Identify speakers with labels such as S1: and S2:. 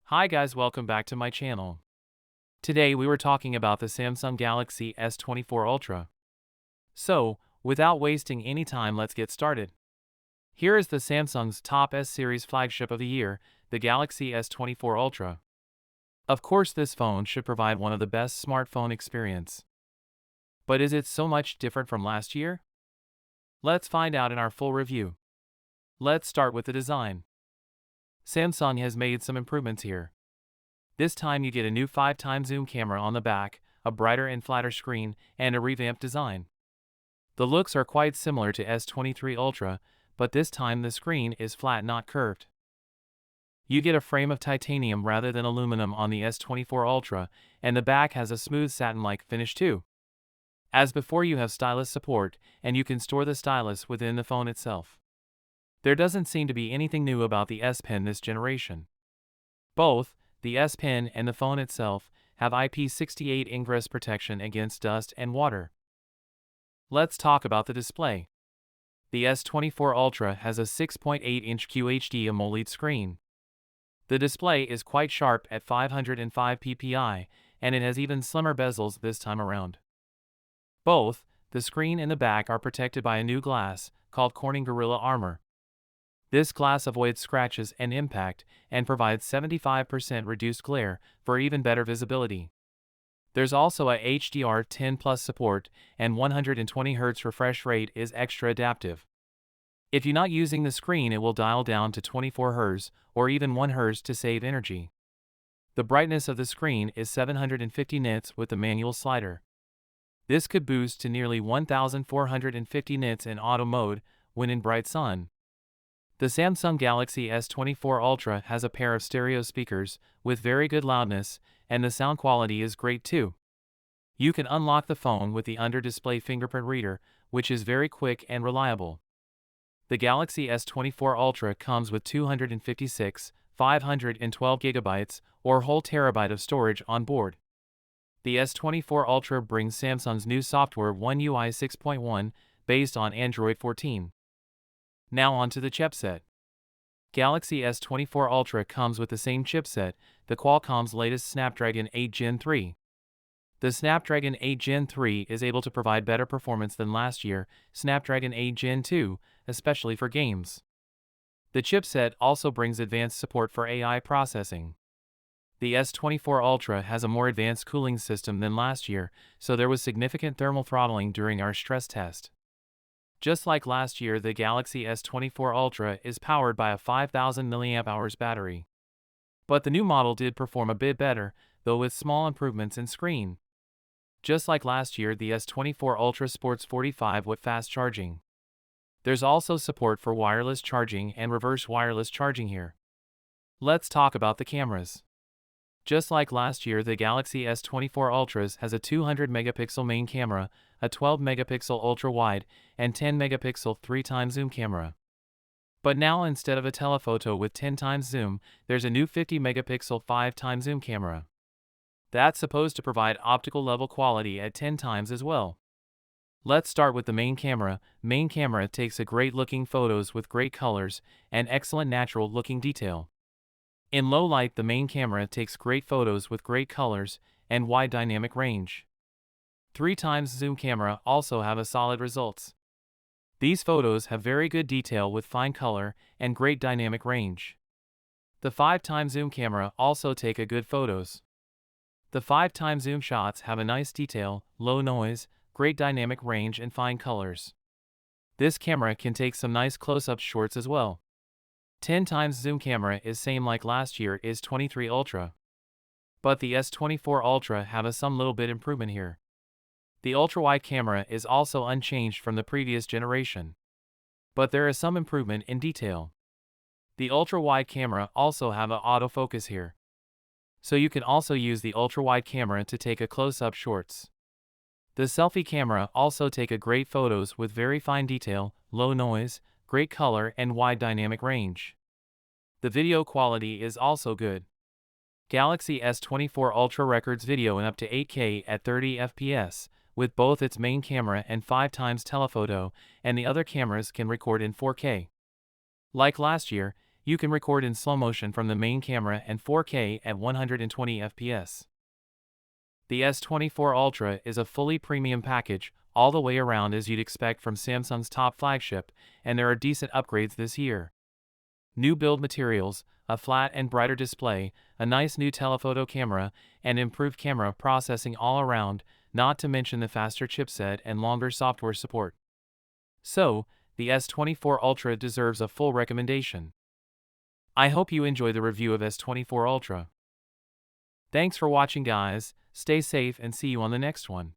S1: Hi guys, welcome back to my channel. Today we were talking about the Samsung Galaxy S24 Ultra. So, without wasting any time, let's get started. Here is the Samsung's top S-series flagship of the year, the Galaxy S24 Ultra. Of course, this phone should provide one of the best smartphone experience. But is it so much different from last year? Let's find out in our full review. Let's start with the design. Samsung has made some improvements here. This time you get a new 5x zoom camera on the back, a brighter and flatter screen, and a revamped design. The looks are quite similar to S23 Ultra, but this time the screen is flat, not curved. You get a frame of titanium rather than aluminum on the S24 Ultra, and the back has a smooth satin-like finish too. As before, you have stylus support, and you can store the stylus within the phone itself. There doesn't seem to be anything new about the S Pen this generation. Both the S Pen and the phone itself have IP68 ingress protection against dust and water. Let's talk about the display. The S24 Ultra has a 6.8-inch QHD AMOLED screen. The display is quite sharp at 505 ppi, and it has even slimmer bezels this time around. Both the screen and the back are protected by a new glass called Corning Gorilla Armor. This glass avoids scratches and impact and provides 75% reduced glare for even better visibility. There's also a HDR10 Plus support, and 120Hz refresh rate is extra adaptive. If you're not using the screen, it will dial down to 24Hz or even 1Hz to save energy. The brightness of the screen is 750 nits with the manual slider. This could boost to nearly 1450 nits in auto mode when in bright sun. The Samsung Galaxy S24 Ultra has a pair of stereo speakers with very good loudness, and the sound quality is great too. You can unlock the phone with the under-display fingerprint reader, which is very quick and reliable. The Galaxy S24 Ultra comes with 256, 512GB, or whole terabyte of storage on board. The S24 Ultra brings Samsung's new software One UI 6.1 based on Android 14. Now on to the chipset. Galaxy S24 Ultra comes with the same chipset, the Qualcomm's latest Snapdragon 8 Gen 3. The Snapdragon 8 Gen 3 is able to provide better performance than last year Snapdragon 8 Gen 2, especially for games. The chipset also brings advanced support for AI processing. The S24 Ultra has a more advanced cooling system than last year, so there was significant thermal throttling during our stress test. Just like last year, the Galaxy S24 Ultra is powered by a 5000 mAh battery. But the new model did perform a bit better, though with small improvements in screen. Just like last year, the S24 Ultra sports 45W fast charging. There's also support for wireless charging and reverse wireless charging here. Let's talk about the cameras. Just like last year, the Galaxy S24 Ultras has a 200-megapixel main camera, a 12-megapixel ultra-wide, and 10-megapixel 3x zoom camera. But now, instead of a telephoto with 10x zoom, there's a new 50-megapixel 5x zoom camera. That's supposed to provide optical level quality at 10x as well. Let's start with the main camera. Main camera takes a great-looking photos with great colors and excellent natural-looking detail. In low light, the main camera takes great photos with great colors and wide dynamic range. 3x zoom camera also have a solid results. These photos have very good detail with fine color and great dynamic range. The 5x zoom camera also take a good photos. The 5x zoom shots have a nice detail, low noise, great dynamic range and fine colors. This camera can take some nice close-up shots as well. 10x zoom camera is same like last year is 23 Ultra. But the S24 Ultra have a some little bit improvement here. The ultra-wide camera is also unchanged from the previous generation. But there is some improvement in detail. The ultra-wide camera also have a autofocus here. So you can also use the ultra-wide camera to take a close-up shots. The selfie camera also take a great photos with very fine detail, low noise, great color and wide dynamic range. The video quality is also good. Galaxy S24 Ultra records video in up to 8K at 30 FPS, with both its main camera and 5x telephoto, and the other cameras can record in 4K. Like last year, You can record in slow motion from the main camera and 4K at 120 FPS. The S24 Ultra is a fully premium package, all the way around as you'd expect from Samsung's top flagship, and there are decent upgrades this year. New build materials, a flat and brighter display, a nice new telephoto camera, and improved camera processing all around, not to mention the faster chipset and longer software support. So, the S24 Ultra deserves a full recommendation. I hope you enjoy the review of S24 Ultra. Thanks for watching, guys. Stay safe and see you on the next one.